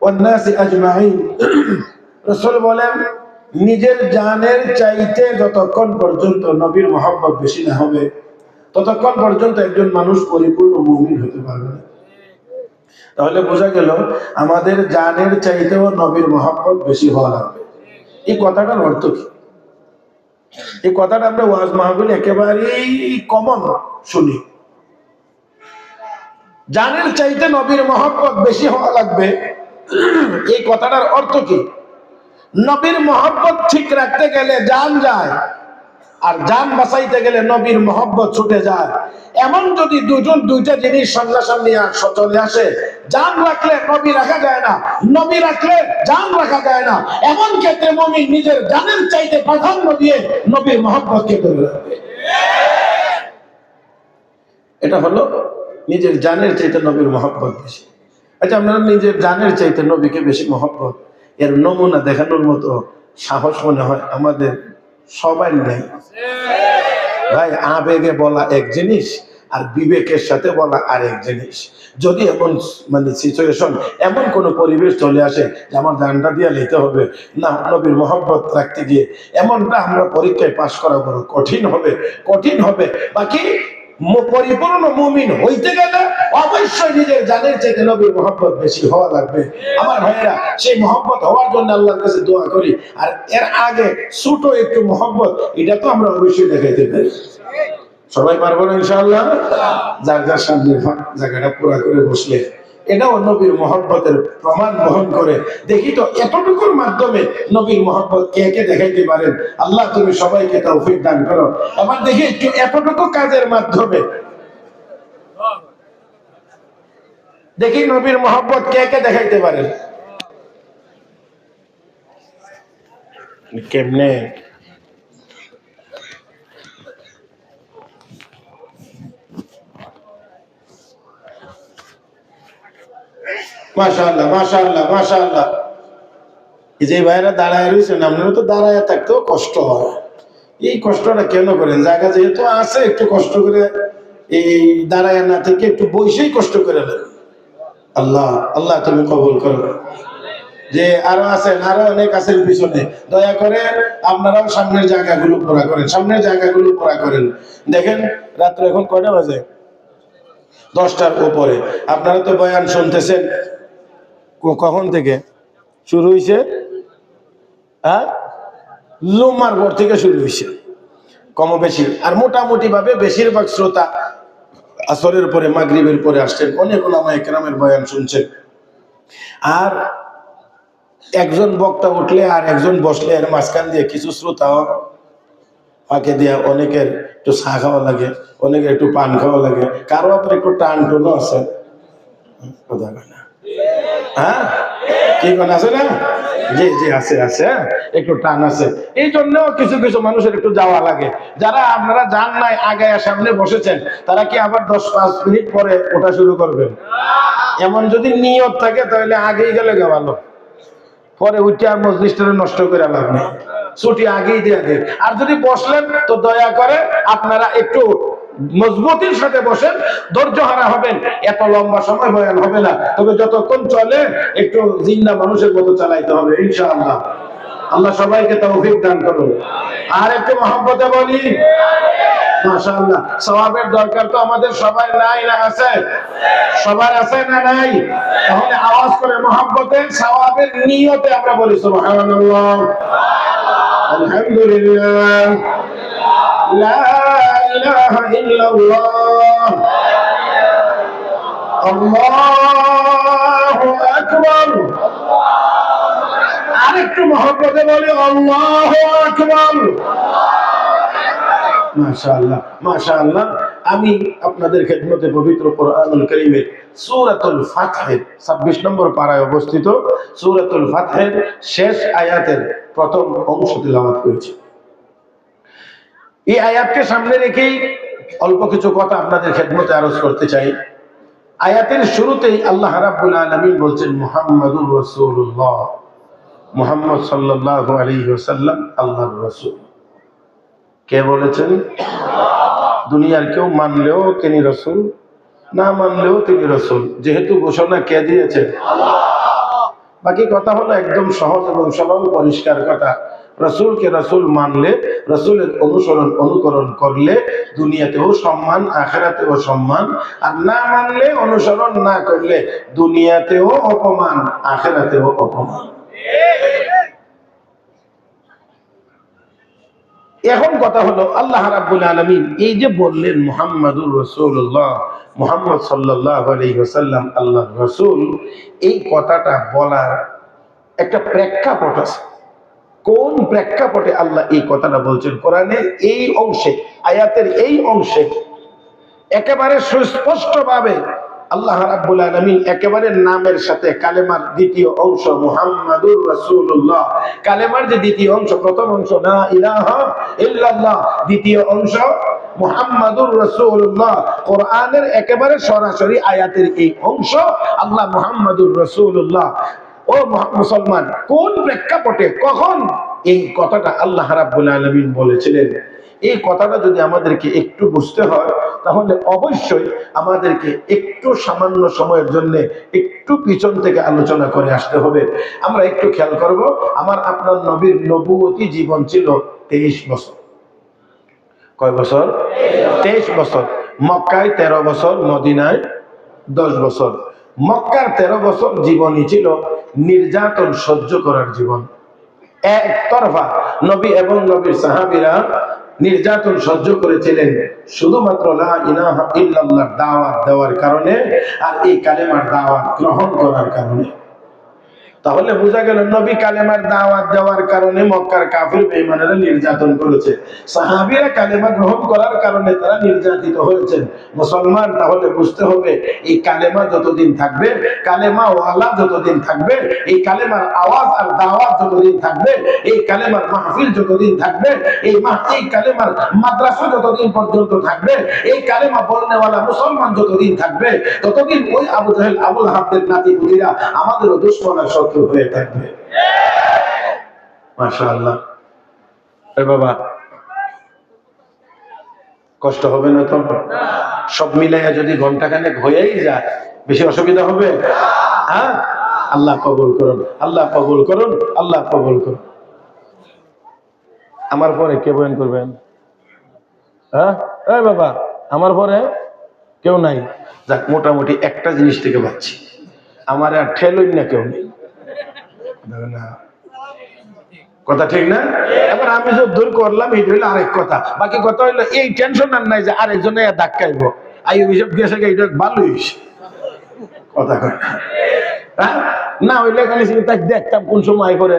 ওয়ান্নাসি আজমাইন। রাসূল বলেন, নিজের জানের চাইতে যতক্ষণ পর্যন্ত নবীর মহব্বত বেশি না হবে ততক্ষণ পর্যন্ত একজন মানুষ পরিপূর্ণ মুমিন হতে পারবে না। তাহলে বোঝা গেল আমাদের জানের চাইতেও নবীর মহব্বত বেশি হওয়া লাগবে। এই কথাটার অর্থ কি? এই কথাটা আমরা ওয়াজ মাহফিল একেবারেই কমন শুনি। জানের চাইতে নবীর মহব্বত বেশি হওয়া লাগবে, এই কথাটার অর্থ কি? নবীর মহব্বত ঠিক রাখতে গেলে জান যায়, আর জান বাঁচাইতে গেলে নবীর মহব্বত ছুটে যায়। এমন যদি দুইটা জিনিস সামনাসামনি চলে আসে, জান রাখলে নবী রাখা যায় না, নবী রাখলে জান রাখা যায় না, এমন ক্ষেত্রে মুমিন নিজের জানের চাইতে প্রাধান্য দিয়ে নবীর মহব্বতকে ধরে রাখবে। এটা হলো নিজের জানের চাইতে নবীর মহব্বত বেশি। আচ্ছা, আমরা নিজের জানের চাইতে নবীকে বেশি মহব্বত, এর নমুনা দেখানোর মতো সাহস মনে হয় আমাদের সবাই নেই। ভাই, আবেগে বলা এক জিনিস আর বিবেকের সাথে বলা আরেক জিনিস। যদি এমন সিচুয়েশন, এমন কোন পরিবেশ চলে আসে যে আমার জানটা দিয়ে নিতে হবে না নবীর মহব্বত রাখতে গিয়ে, এমনটা আমরা পরীক্ষায় পাশ করা বড় কঠিন হবে। বাকি পরিপূর্ণ মুমিন হইতে গেলে অবশ্যই নিজের জানের চাইতে নবীর মহব্বত বেশি হওয়া লাগবে। আমার ভাইয়েরা, সেই মহব্বত হওয়ার জন্য আল্লাহর কাছে দোয়া করি। আর এর আগে ছোট একটু মহব্বত, এটা তো আমরা অবশ্যই দেখাইতে পারি। সবাই পারবো না ইনশাআল্লাহ? যার যার সামনে জায়গাটা পুরা করে বসলে এটাও নবীর মহব্বতের প্রমাণ বহন করে। দেখি তো এতটুকুর মাধ্যমে নবীর মহব্বত কে কে দেখাইতে পারেন। আল্লাহ তুমি সবাইকে তৌফিক দান করো। আবার দেখি একটু এতটুকু কাজের মাধ্যমে দেখি নবীর মহব্বত কে কে দেখাইতে পারেন। কেমনে? মাশাআল্লাহ, মাশাআল্লাহ, মাশাআল্লাহ। এই যে ভাইরা দাঁড়ায় রয়েছেন, আপনারা তো দাঁড়ায় থাকতেও কষ্ট হয়। এই কষ্টটা কেন করেন? জায়গা যেহেতু আছে, একটু কষ্ট করে এই দাঁড়ায় না থেকে একটু বসেই কষ্ট করে নেন। আল্লাহ আল্লাহ তুমি কবুল করো। যে আরো আছেন, আরো অনেক আছেন পিছনে, দয়া করে আপনারাও সামনের জায়গাগুলো পুরা করেন। দেখেন রাত্রে এখন কয়টা বাজে? 10টার উপরে। আপনারা তো বয়ান শুনতেছেন, কখন থেকে শুরু হয়েছে? জুমার পর থেকে শুরু হয়েছে কম বেশি। আর মোটামুটি ভাবে বেশিরভাগ শ্রোতা আসরের পরে, মাগরিবের পরে আসছেন। অনেক ওলামায়ে কেরামের বয়ান শুনছেন। আর একজন বক্তা উঠলে আর একজন বসলে এর মাঝখান দিয়ে কিছু শ্রোতা ফাঁকে দিয়া অনেকের একটু চা খাওয়া লাগে, অনেকের একটু পান খাওয়া লাগে, কারো আবার একটু টান টুনও আছে। কথা কয় না? হ্যাঁ, কি কোন আছে না? জি জি, আছে আছে, একটু টান আছে। এই জন্যও কিছু কিছু মানুষের একটু যাওয়া লাগে। যারা আপনারা যান নাই, আগে সামনে বসেছেন, তারা কি আবার 10-5 মিনিট পরে ওঠা শুরু করবেন? এমন যদি নিয়ত থাকে তাহলে আগেই গেলে ভালো, পরে উঠে আর মজলিসটা নষ্ট করে লাভ নেই, ছুটি আগেই দিয়ে দেন। আর যদি বসলেন তো দয়া করে আপনারা একটু মজবুতির সাথে বসেন, ধৈর্য হারা হবেন। এত লম্বা সময় বয়ান হবে না, তবে যতক্ষণ চলে একটু জিন্দা মানুষের মতো চালাইতে হবে ইনশাআল্লাহ। আল্লাহ সবাইকে তৌফিক দান করুন। আর একটু মহব্বতে বলি মাশাআল্লাহ। সওয়াবের দরকার তো আমাদের সবার নাই না আছে? সবার আছে না নাই? তাহলে আওয়াজ করে মহব্বতে সওয়াবের নিয়তে আমরা বলি সুবহানাল্লাহ, আলহামদুলিল্লাহ, লা ইলাহা ইল্লাল্লাহ, আল্লাহু আকবার। আরেকটু মহব্বতে বলি আল্লাহু আকবার। মাশাআল্লাহ, মাশাআল্লাহ। আমি আপনাদের খেদমতে পবিত্র কোরআনুল কারীমের সূরাতুল ফাতহের 26 নম্বর পারায় অবস্থিত সূরাতুল ফাতহের শেষ আয়াতের প্রথম অংশ তিলাওয়াত করেছি। এই আয়াতকে সামনে রেখেই অল্প কিছু কথা আপনাদের খেদমতে আরজ করতে চাই। আয়াতের শুরুতেই আল্লাহ রাব্বুল আলামিন বলছেন মুহাম্মাদুর রাসূলুল্লাহ, মুহাম্মদ সাল্লাল্লাহু আলাইহি ওয়াসাল্লাম আল্লাহর রাসূল। কে বলেছেন? দুনিয়ার কেউ মানলেও তিনি রাসূল, না মানলেও তিনি রাসূল। যেহেতু ঘোষণা কে দিয়েছেন? বাকি কথা হলো একদম সহজ এবং সরল পরিষ্কার কথা, রসুলকে রসুল মানলে, রসুলের অনুসরণ অনুকরণ করলে দুনিয়াতেও সম্মান, আখিরাতেও সম্মান। আর না মানলে, অনুসরণ না করলে দুনিয়াতেও অপমান, আখিরাতেও অপমান। এখন কথা হলো, আল্লাহ রাব্বুল আলামিন এই যে বললেন মুহাম্মাদুর রাসূলুল্লাহ, মুহাম্মদ সাল্লাল্লাহু আলাইহি ওয়াসাল্লাম আল্লাহর রাসূল, এই কথাটা বলার একটা প্রেক্ষাপট আছে। কোন প্রেক্ষাপটে আল্লাহ এই কথাটা বলছেন? কোরআনের এই অংশে, আয়াতের এই অংশে একেবারে সুস্পষ্টভাবে আল্লাহ রাব্বুল আলামিন একেবারে নামের সাথে কালেমার দ্বিতীয় অংশ মুহাম্মাদুর রাসূলুল্লাহ, কালেমার যে দ্বিতীয় অংশ, প্রথম অংশ লা ইলাহা ইল্লাল্লাহ, দ্বিতীয় অংশ মুহাম্মাদুর রাসূলুল্লাহ, কোরআনের একেবারে সরাসরি আয়াতের এই অংশ আল্লাহ মুহাম্মাদুর রাসূলুল্লাহ। ও মুসলমান, কোন প্রেক্ষাপটে কখন এই কথাটা আল্লাহ রাব্বুল আলামিন বলেছিলেন? এই কথাটা যদি আমাদেরকে একটু বুঝতে হয়, তাহলে অবশ্যই আমাদেরকে একটু সামান্য সময়ের জন্য একটু পিছন থেকে আলোচনা করে আসতে হবে। আমরা একটু খেয়াল করব, আমার আপনার নবীর নবুয়তি জীবন ছিল 23 বছর। কয় বছর? 23 বছর। মক্কায় 13 বছর, মদিনায় 10 বছর। মক্কার 13 বছর জীবনই ছিল নির্যাতন সহ্য করার জীবন। একতরফা নবী এবং নবীর সাহাবীরা নির্যাতন সহ্য করেছিলেন শুধুমাত্র লা ইলাহা ইল্লাল্লাহ দাওয়াত দেওয়ার কারণে, আর এই কালেমার দাওয়াত গ্রহণ করার কারণে। তাহলে বোঝা গেল নবী কালেমার দাওয়াত দেওয়ার কারণে মক্কার কাফির বেঈমানেরা নির্যাতন করেছে, সাহাবীরা কালেমা গ্রহণ করার কারণে তারা নির্যাতিত হয়েছেন। মুসলমান, তাহলে বুঝতে হবে এই কালেমা যতদিন থাকবে, কালেমা ওয়ালা যতদিন থাকবে, এই কালেমার আওয়াজ আর দাওয়াত যতদিন থাকবে, এই কালেমার মাহফিল যতদিন থাকবে, এই কালেমার মাদ্রাসা যতদিন পর্যন্ত থাকবে, এই কালেমা বলনেওয়ালা মুসলমান যতদিন থাকবে, ততদিন ওই আবু জাহেল, আবুল হাবদের নাতি-পুতিরা আমাদেরও দুশমন আর শত্রু হয়ে থাকবে। মাশাআল্লাহ। এ বাবা, কষ্ট হবে না তো? সব মিলাইয়া যদি ঘন্টাখানেক হয়েই যায়, বেশি অসুবিধা হবে? হ্যাঁ, আল্লাহ কবুল করুন, আল্লাহ কবুল করুন, আল্লাহ কবুল করুন। আমার পরে কে বয়ান করবেন? হ্যাঁ, এই বাবা, আমার পরে কেউ নাই। যাক, মোটামুটি একটা জিনিস থেকে পাচ্ছি, আমার আর ঠেলই না কেউ নেই। কথা ঠিক না? এবার আমি যে দূর করলাম, এই হইলো আরেক কথা। বাকি কথা হইলো এই টেনশন আর নাই যে আরেকজনে ধাক্কাইব, আই হিসাব গেছে, এটা ভালো হয়েছে। কথা কয় না হইলে খালি তাকে দেখতাম কোন সময় করে,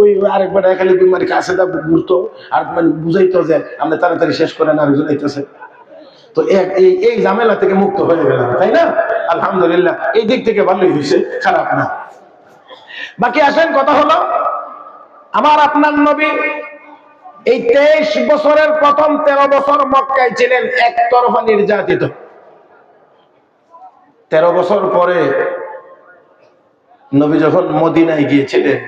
ওই আরেকবার খালি মানে কাছে ঘুরতো আর মানে বুঝাইতো যে আমরা তাড়াতাড়ি শেষ করেন, আরেকজন আইতেছে। তো এই ঝামেলা থেকে মুক্ত হয়ে গেলাম, তাই না? আলহামদুলিল্লাহ, এই দিক থেকে ভালোই হয়েছে, খারাপ না। বাকি আসেন, কথা হলো আমার আপনার নবী এই 23 বছরের প্রথম 13 বছর মক্কায় ছিলেন একতরফা নির্যাতিত। 13 বছর পরে নবী যখন মদিনায় গিয়েছিলেন,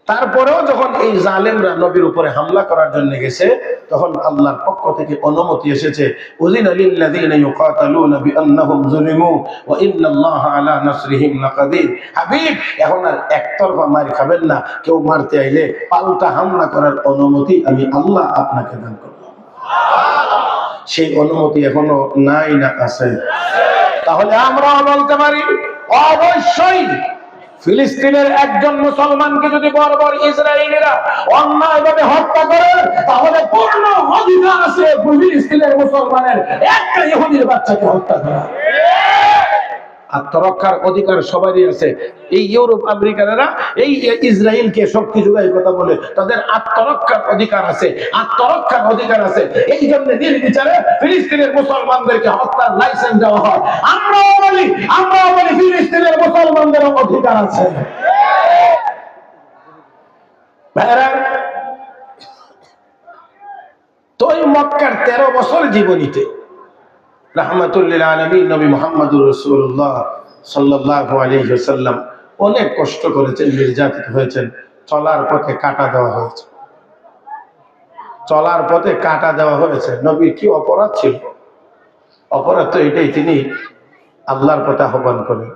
তারপরেও যখন এই জালেমরা নবীর উপরে হামলা করার জন্য গেছে, তখন আল্লাহর পক্ষ থেকে অনুমতি এসেছে, উযিনা লিল্লাযীনা ইউকাতালুনা বিআন্নাহুম যুলিমু ওয়া ইন্নাল্লাহা আলা নাসরিহিম লাকাদির। হাবিব, এখন আর একতরফা মার খাবেন না, কেউ মারতে আইলে পাল্টা হামলা করার অনুমতি আমি আল্লাহ আপনাকে দান করলাম। সেই অনুমতি এখনো নাই না আছে? তাহলে আমরাও বলতে পারি অবশ্যই ফিলিস্তিনের একজন মুসলমানকে যদি বর্বর ইসরায়েলিরা অন্যায়ভাবে হত্যা করে, তাহলে পূর্ণ অধিকার আছে ফিলিস্তিনের মুসলমানের একটা ইহুদির বাচ্চাকে হত্যা করা। আত্মরক্ষার অধিকার সবারই আছে। এই ইউরোপ আমেরিকানরা এই ইসরায়েলকে শক্তি যোগায় কথা বলে, তাদের আত্মরক্ষার অধিকার আছে, আত্মরক্ষার অধিকার আছে। এই জন্য নির্বিচারে ফিলিস্তিনের মুসলমানদেরকে হত্যার লাইসেন্স দেওয়া হয়। আমরাও বলি ফিলিস্তিনের মুসলমানদের অধিকার আছে। তো এই মক্কার 13 বছর জীবনীতে রাহমাতুল্লিল আলামিন নবী মুহাম্মদুর রাসূলুল্লাহ সাল্লাল্লাহু আলাইহি ওয়াসাল্লাম অনেক কষ্ট করেছেন, নির্যাতিত হয়েছেন, চলার পথে কাটা দেওয়া হয়েছে, চলার পথে কাটা দেওয়া হয়েছে। নবীর কি অপরাধ ছিল? অপরাধ তো এটাই, তিনি আল্লাহর পথে আহ্বান করেন।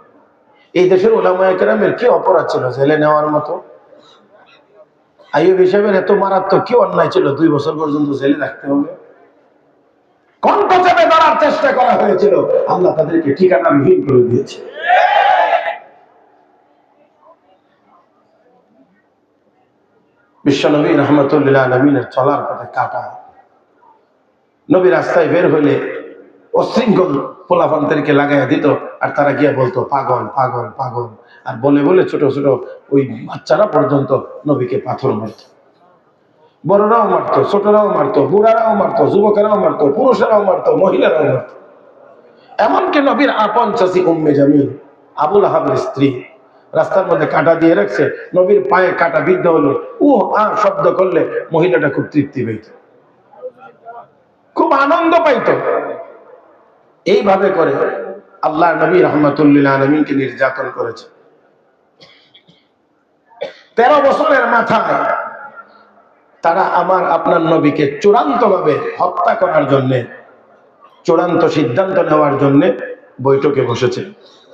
এই দেশের উলামায়ে কেরামের কি অপরাধ ছিল জেলে নেওয়ার মতো? আইয়ুব সাহেবের এত মারাত্মক কি অন্যায় ছিল 2 বছর পর্যন্ত জেলে রাখতে হবে? কণ্ঠ চেপে ধরার চেষ্টা করা হয়েছিল, আল্লাহ তাদেরকে ঠিকানাবিহীন করে দিয়েছে। বিশ্বনবী রাহমাতুল্লিল আলামিনের চলার পথে কাটা। নবী রাস্তায় বের হইলে অশৃঙ্খল পোলাপানদেরকে লাগাইয়া দিত, আর তারা গিয়া বলতো পাগল পাগল পাগল, আর বলে বলে ছোট ছোট ওই বাচ্চারা পর্যন্ত নবীকে পাথর মারত। বড়রাও মারতো, ছোটরাও মারতো, বুড়ারাও মারতো, যুবকেরাও মারতো, পুরুষেরাও মারতো, মহিলারাও মারতো। এমনকি নবীর আপন চাচি উম্মে জামিল, আবুল আহাবের স্ত্রী, রাস্তার মধ্যে কাঁটা দিয়ে রাখছে, নবীর পায়ে কাঁটা বিদ্ধ হলো, ও আ শব্দ করলে মহিলাটা খুব তৃপ্তি পাইত, খুব আনন্দ পাইত। এইভাবে করে আল্লাহ নবী রাহমাতুল্লিল আলামিনকে নির্যাতন করেছে। 13 বছরের মাথায় তারা আমার আপনার নবীকে চূড়ান্তভাবে হত্যা করার জন্য, চূড়ান্ত সিদ্ধান্ত নেওয়ার জন্য বৈঠকে বসেছে।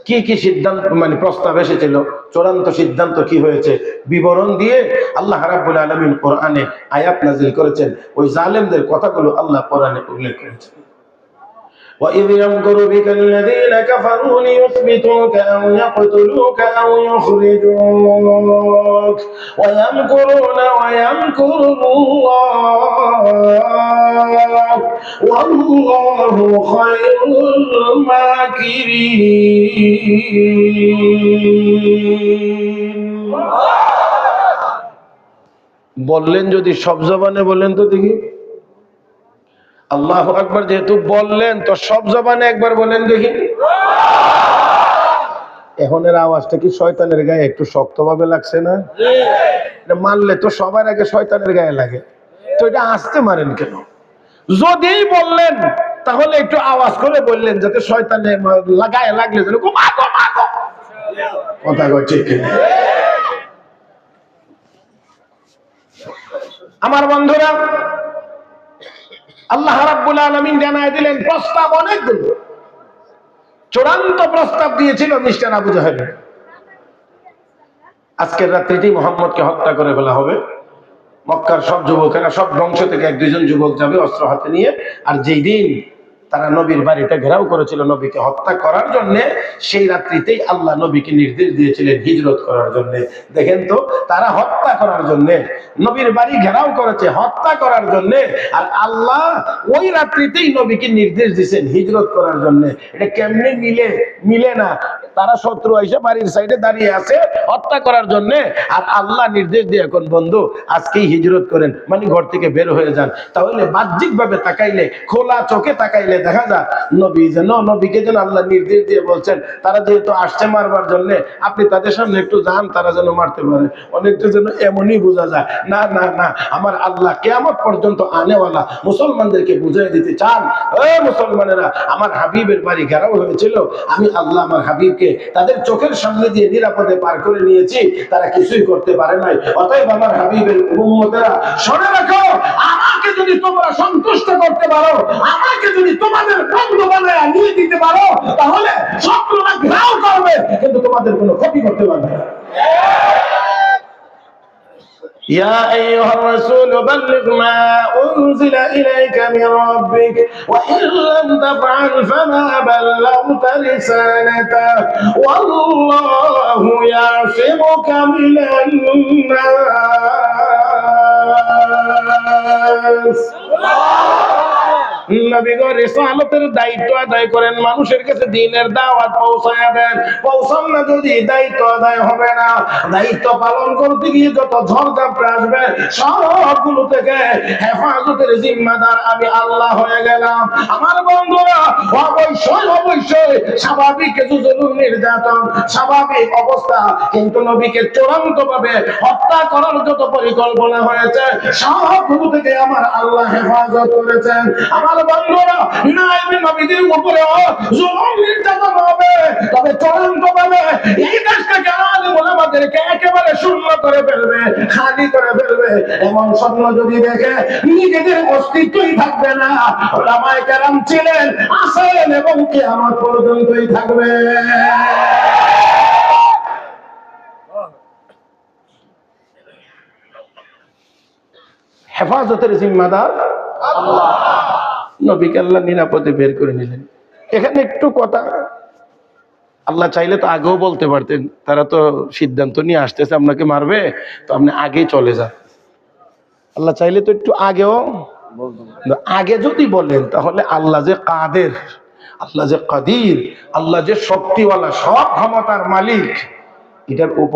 কি কি সিদ্ধান্ত মানে প্রস্তাব এসেছিল, চূড়ান্ত সিদ্ধান্ত কি হয়েছে বিবরণ দিয়ে আল্লাহ রাব্বুল আলামিন কোরআনে আয়াত নাযিল করেছেন। ওই জালেমদের কথাগুলো আল্লাহ কোরআনে উল্লেখ করেছেন। وَإِذْ يَمْكُرُ بِكَ الَّذِينَ كَفَرُوا لِيُثْبِتُوكَ أَوْ يَقْتُلُوكَ أَوْ يُخْرِجُوكَ وَيَمْكُرُونَ وَيَمْكُرُ اللَّهُ وَاللَّهُ خَيْرُ الْمَاكِرِينَ। বললেন যদি সব জবানে বলেন তো দেখি, আল্লাহু আকবার, যেহেতু বললেন তো সব জবানে একবার বলেন দেখি। এখন এর আওয়াজটা কি শয়তানের গায়ে একটু শক্তভাবে লাগছে না? এটা মারলে তো সবার আগে শয়তানের গায়ে লাগে, তো এটা আস্তে মারেন কেন? যদি বললেন তাহলে একটু আওয়াজ করে বললেন, যাতে শয়তানের গায়ে লাগলে যেন কথা কচ্ছে। আমার বন্ধুরা, আল্লাহ রাব্বুল আলামিন জানায় দিলেন প্রস্তাব অনেকগুলো। চূড়ান্ত প্রস্তাব দিয়েছিল মিস্টার আবু জাহেল, আজকের রাত্রিতেই মুহাম্মদকে হত্যা করে ফেলা হবে। মক্কার সব যুবকেরা, সব বংশ থেকে 1-2 জন যুবক যাবে অস্ত্র হাতে নিয়ে, আর যেই দিন তারা নবীর বাড়িটা ঘেরাও করেছিল নবীকে হত্যা করার জন্য, সেই রাত্রিতেই আল্লাহ নবীকে নির্দেশ দিয়েছিলেন হিজরত করার জন্য। দেখেন তো, তারা হত্যা করার জন্য নবীর বাড়ি ঘেরাও করেছে, হত্যা করার জন্য, আর আল্লাহ ওই রাত্রিতেই নবীকে নির্দেশ দিয়েছেন হিজরত করার জন্য। এটা কেমনে মিলে না? তারা শত্রু এসে বাড়ির সাইডে দাঁড়িয়ে আছে হত্যা করার জন্য, আর আল্লাহ নির্দেশ দিয়ে এখন বন্ধু আজকেই হিজরত করেন, মানে ঘর থেকে বের হয়ে যান। তাহলে বাহ্যিক ভাবে তাকাইলে, খোলা চোখে তাকাইলে দেখা যায় নবীকে যেন আল্লাহ নির্দেশ দিয়ে বলছেন, তারা যেহেতু আসছে মারবার জন্য, আপনি তাদের সামনে একটু যান, তারা যেন মারতে পারে। অনেকটা যেন এমনই বোঝা যায়, না না না, আমার আল্লাহ কিয়ামত পর্যন্ত আনেওয়ালা মুসলমানদেরকে বুঝিয়ে দিতে চান। মুসলমানেরা, আমার হাবিবের বাড়ি ঘেরাও হয়েছিল, আমি আল্লাহ আমার হাবিবকে তাদের চোখের সামনে দিয়ে নিরাপদে পার করে নিয়েছি, তারা কিছুই করতে পারে নাই। অতএব আমার হাবিবের উম্মতেরা শুনে রাখো, আমাকে যদি তোমরা সন্তুষ্ট করতে পারো, আমাকে যদি তোমাদের বন্ধু বানায় নিয়ে দিতে পারো, তাহলে শত্রুরা ঘেরাও করবে কিন্তু তোমাদের কোনো ক্ষতি করতে পারবে না। يا أيها الرسول بلغ ما أنزل إليك من ربك وإن لم تفعل فما بلغت رسالته والله يعصمك من الناس। নবীগণ রিসালাতের দায়িত্ব আদায় করেন, মানুষের কাছে দ্বীনের দাওয়াত পৌঁছায় দেন। পৌঁছান না যদি দায়িত্ব আদায় হবে না। দায়িত্ব পালন করতে গিয়ে যত ঝড়ঝাপটা আসবে সবগুলো থেকে হেফাজতের জিম্মাদার আমি আল্লাহ হয়ে গেলাম। আমার বন্ধুরা, অবশ্যই স্বাভাবিক কিছু জুলুম নির্যাতন স্বাভাবিক অবস্থা, কিন্তু নবীকে চূড়ান্ত ভাবে হত্যা করার যত পরিকল্পনা হয়েছে সবগুলো থেকে আমার আল্লাহ হেফাজত করেছেন। আমার বন্ধুরা, নবীদের উপরে জুলুম নির্যাতন হবে, তবে চূড়ান্ত ভাবে এই দেশটাকে আমাদেরকে একেবারে শূন্য করে ফেলবে, খালি করে ফেলবে। এমন স্বপ্ন যদি দেখে নিজেদের অস্তিত্বই থাকবে না। ওলামায়ে কেরাম ছিলেন, আছেন এবং কিয়ামত পর্যন্তই থাকবে। হেফাজতের জিম্মাদার আল্লাহ। নবীকে আল্লাহ নিরাপদে বের করে নিলেন। এখানে একটু কথা, আল্লাহ চাইলে তো আগেও বলতে পারতেন, তারা তো সিদ্ধান্ত নিয়ে আসতেছে আপনাকে মারবে, তো আপনি আগেই চলে যান। আল্লাহ চাইলে তো একটু আগেও, আগে যদি বলেন তাহলে আল্লাহ যে কাদের, আল্লাহ যে কাদির, আল্লাহ যে শক্তিওয়ালা, সব ক্ষমতার মালিক, এটার উপর